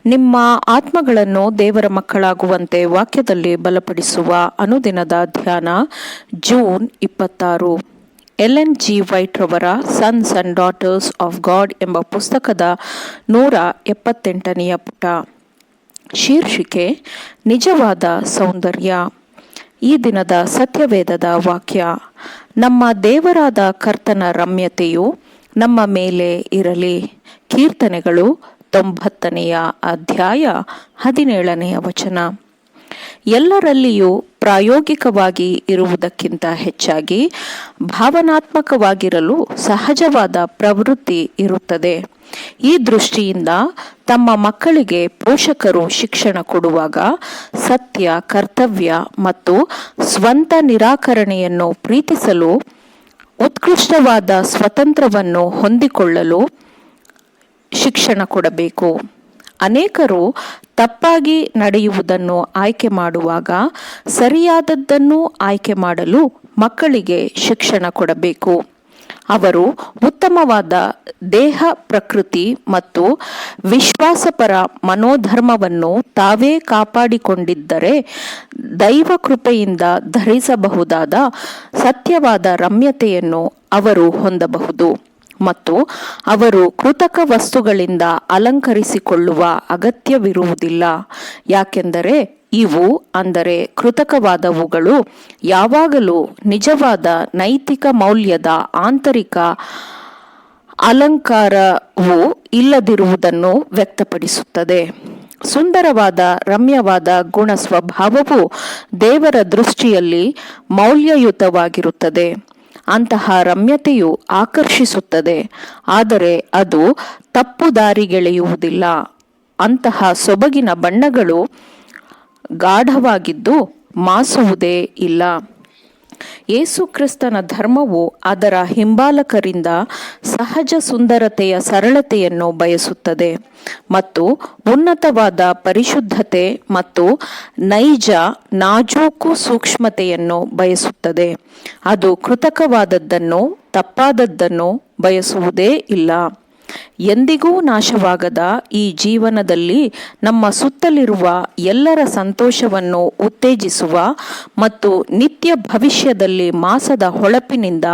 ನಿಮ್ಮ ಆತ್ಮಗಳನ್ನು ದೇವರ ಮಕ್ಕಳಾಗುವಂತೆ ವಾಕ್ಯದಲ್ಲಿ ಬಲಪಡಿಸುವ ಅನುದಿನದ ಧ್ಯಾನ ಜೂನ್ 26. ಎಲೆನ್ ಜಿ ವೈಟ್ ರವರ sons and daughters of god ಎಂಬ ಪುಸ್ತಕದ 178ನೆಯ ಪುಟ. ಶೀರ್ಷಿಕೆ ನಿಜವಾದ ಸೌಂದರ್ಯ. ಈ ದಿನದ ಸತ್ಯವೇದದ ವಾಕ್ಯ: ನಮ್ಮ ದೇವರಾದ ಕರ್ತನ ರಮ್ಯತೆಯು ನಮ್ಮ ಮೇಲೆ ಇರಲಿ. ಕೀರ್ತನೆಗಳು 90ನೆಯ ಅಧ್ಯಾಯ 17ನೆಯ ವಚನ. ಎಲ್ಲರಲ್ಲಿಯೂ ಪ್ರಾಯೋಗಿಕವಾಗಿ ಇರುವುದಕ್ಕಿಂತ ಹೆಚ್ಚಾಗಿ ಭಾವನಾತ್ಮಕವಾಗಿರಲು ಸಹಜವಾದ ಪ್ರವೃತ್ತಿ ಇರುತ್ತದೆ. ಈ ದೃಷ್ಟಿಯಿಂದ ತಮ್ಮ ಮಕ್ಕಳಿಗೆ ಪೋಷಕರು ಶಿಕ್ಷಣ ಕೊಡುವಾಗ ಸತ್ಯ, ಕರ್ತವ್ಯ ಮತ್ತು ಸ್ವಂತ ನಿರಾಕರಣೆಯನ್ನು ಪ್ರೀತಿಸಲು, ಉತ್ಕೃಷ್ಟವಾದ ಸ್ವತಂತ್ರವನ್ನು ಹೊಂದಿಕೊಳ್ಳಲು ಶಿಕ್ಷಣ ಕೊಡಬೇಕು. ಅನೇಕರು ತಪ್ಪಾಗಿ ನಡೆಯುವುದನ್ನು ಆಯ್ಕೆ ಮಾಡುವಾಗ ಸರಿಯಾದದ್ದನ್ನು ಆಯ್ಕೆ ಮಾಡಲು ಮಕ್ಕಳಿಗೆ ಶಿಕ್ಷಣ ಕೊಡಬೇಕು. ಅವರು ಉತ್ತಮವಾದ ದೇಹ ಪ್ರಕೃತಿ ಮತ್ತು ವಿಶ್ವಾಸಪರ ಮನೋಧರ್ಮವನ್ನು ತಾವೇ ಕಾಪಾಡಿಕೊಂಡಿದ್ದರೆ ದೈವ ಕೃಪೆಯಿಂದ ಧರಿಸಬಹುದಾದ ಸತ್ಯವಾದ ರಮ್ಯತೆಯನ್ನು ಅವರು ಹೊಂದಬಹುದು ಮತ್ತು ಅವರು ಕೃತಕ ವಸ್ತುಗಳಿಂದ ಅಲಂಕರಿಸಿಕೊಳ್ಳುವ ಅಗತ್ಯವಿರುವುದಿಲ್ಲ. ಯಾಕೆಂದರೆ ಇವು, ಅಂದರೆ ಕೃತಕವಾದವುಗಳು, ಯಾವಾಗಲೂ ನಿಜವಾದ ನೈತಿಕ ಮೌಲ್ಯದ ಆಂತರಿಕ ಅಲಂಕಾರವು ಇಲ್ಲದಿರುವುದನ್ನು ವ್ಯಕ್ತಪಡಿಸುತ್ತದೆ. ಸುಂದರವಾದ, ರಮ್ಯವಾದ ಗುಣ ಸ್ವಭಾವವು ದೇವರ ದೃಷ್ಟಿಯಲ್ಲಿ ಮೌಲ್ಯಯುತವಾಗಿರುತ್ತದೆ. ಅಂತಹ ರಮ್ಯತೆಯು ಆಕರ್ಷಿಸುತ್ತದೆ, ಆದರೆ ಅದು ತಪ್ಪು ದಾರಿಗೆಳೆಯುವುದಿಲ್ಲ. ಅಂತಹ ಸೊಬಗಿನ ಬಣ್ಣಗಳು ಗಾಢವಾಗಿದ್ದು ಮಾಸುವುದೇ ಇಲ್ಲ. ಯೇಸು ಕ್ರಿಸ್ತನ ಧರ್ಮವು ಅದರ ಹಿಂಬಾಲಕರಿಂದ ಸಹಜ ಸುಂದರತೆಯ ಸರಳತೆಯನ್ನು ಬಯಸುತ್ತದೆ ಮತ್ತು ಉನ್ನತವಾದ ಪರಿಶುದ್ಧತೆ ಮತ್ತು ನೈಜ ನಾಜೂಕು ಸೂಕ್ಷ್ಮತೆಯನ್ನು ಬಯಸುತ್ತದೆ. ಅದು ಕೃತಕವಾದದ್ದನ್ನು, ತಪ್ಪಾದದ್ದನ್ನು ಬಯಸುವುದೇ ಇಲ್ಲ. ಎಂದಿಗೂ ನಾಶವಾಗದ ಈ ಜೀವನದಲ್ಲಿ ನಮ್ಮ ಸುತ್ತಲಿರುವ ಎಲ್ಲರ ಸಂತೋಷವನ್ನು ಉತ್ತೇಜಿಸುವ ಮತ್ತು ನಿತ್ಯ ಭವಿಷ್ಯದಲ್ಲಿ ಮಾಸದ ಹೊಳಪಿನಿಂದ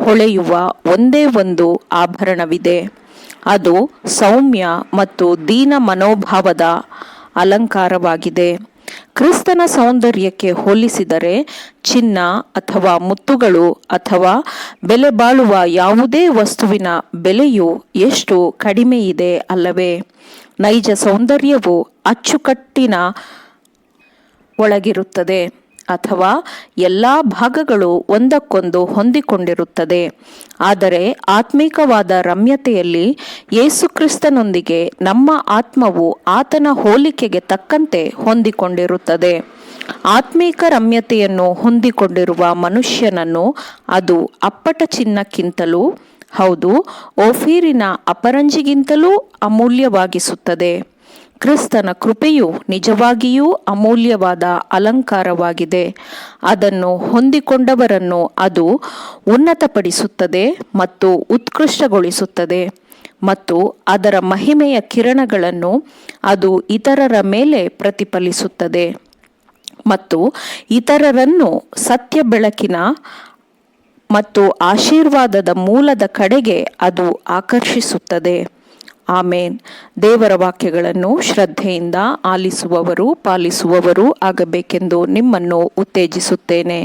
ಹೊಳೆಯುವ ಒಂದೇ ಒಂದು ಆಭರಣವಿದೆ. ಅದು ಸೌಮ್ಯ ಮತ್ತು ದೀನ ಮನೋಭಾವದ ಅಲಂಕಾರವಾಗಿದೆ. ಕ್ರಿಸ್ತನ ಸೌಂದರ್ಯಕ್ಕೆ ಹೋಲಿಸಿದರೆ ಚಿನ್ನ ಅಥವಾ ಮುತ್ತುಗಳು ಅಥವಾ ಬೆಲೆ ಬಾಳುವ ಯಾವುದೇ ವಸ್ತುವಿನ ಬೆಲೆಯು ಎಷ್ಟು ಕಡಿಮೆಯಿದೆ ಅಲ್ಲವೇ? ನೈಜ ಸೌಂದರ್ಯವು ಅಚ್ಚುಕಟ್ಟಿನ ಒಳಗಿರುತ್ತದೆ ಅಥವಾ ಎಲ್ಲಾ ಭಾಗಗಳು ಒಂದಕ್ಕೊಂದು ಹೊಂದಿಕೊಂಡಿರುತ್ತದೆ. ಆದರೆ ಆತ್ಮಿಕವಾದ ರಮ್ಯತೆಯಲ್ಲಿ ಯೇಸುಕ್ರಿಸ್ತನೊಂದಿಗೆ ನಮ್ಮ ಆತ್ಮವು ಆತನ ಹೋಲಿಕೆಗೆ ತಕ್ಕಂತೆ ಹೊಂದಿಕೊಂಡಿರುತ್ತದೆ. ಆತ್ಮೀಕ ರಮ್ಯತೆಯನ್ನು ಹೊಂದಿಕೊಂಡಿರುವ ಮನುಷ್ಯನನ್ನು ಅದು ಅಪ್ಪಟ ಚಿನ್ನಕ್ಕಿಂತಲೂ, ಹೌದು, ಓಫೀರಿನ ಅಪರಂಜಿಗಿಂತಲೂ ಅಮೂಲ್ಯವಾಗಿಸುತ್ತದೆ. ಕ್ರಿಸ್ತನ ಕೃಪೆಯು ನಿಜವಾಗಿಯೂ ಅಮೂಲ್ಯವಾದ ಅಲಂಕಾರವಾಗಿದೆ. ಅದನ್ನು ಹೊಂದಿಕೊಂಡವರನ್ನು ಅದು ಉನ್ನತಪಡಿಸುತ್ತದೆ ಮತ್ತು ಉತ್ಕೃಷ್ಟಗೊಳಿಸುತ್ತದೆ ಮತ್ತು ಅದರ ಮಹಿಮೆಯ ಕಿರಣಗಳನ್ನು ಅದು ಇತರರ ಮೇಲೆ ಪ್ರತಿಫಲಿಸುತ್ತದೆ ಮತ್ತು ಇತರರನ್ನು ಸತ್ಯ ಬೆಳಕಿನ ಮತ್ತು ಆಶೀರ್ವಾದದ ಮೂಲದ ಕಡೆಗೆ ಅದು ಆಕರ್ಷಿಸುತ್ತದೆ. ಆಮೇನ್. ದೇವರ ವಾಕ್ಯಗಳನ್ನು ಶ್ರದ್ಧೆಯಿಂದ ಆಲಿಸುವವರು, ಪಾಲಿಸುವವರು ಆಗಬೇಕೆಂದು ನಿಮ್ಮನ್ನು ಉತ್ತೇಜಿಸುತ್ತೇನೆ.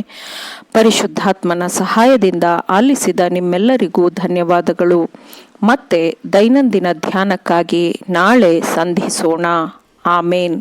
ಪರಿಶುದ್ಧಾತ್ಮನ ಸಹಾಯದಿಂದ ಆಲಿಸಿದ ನಿಮ್ಮೆಲ್ಲರಿಗೂ ಧನ್ಯವಾದಗಳು. ಮತ್ತೆ ದೈನಂದಿನ ಧ್ಯಾನಕ್ಕಾಗಿ ನಾಳೆ ಸಂಧಿಸೋಣ. ಆಮೇನ್.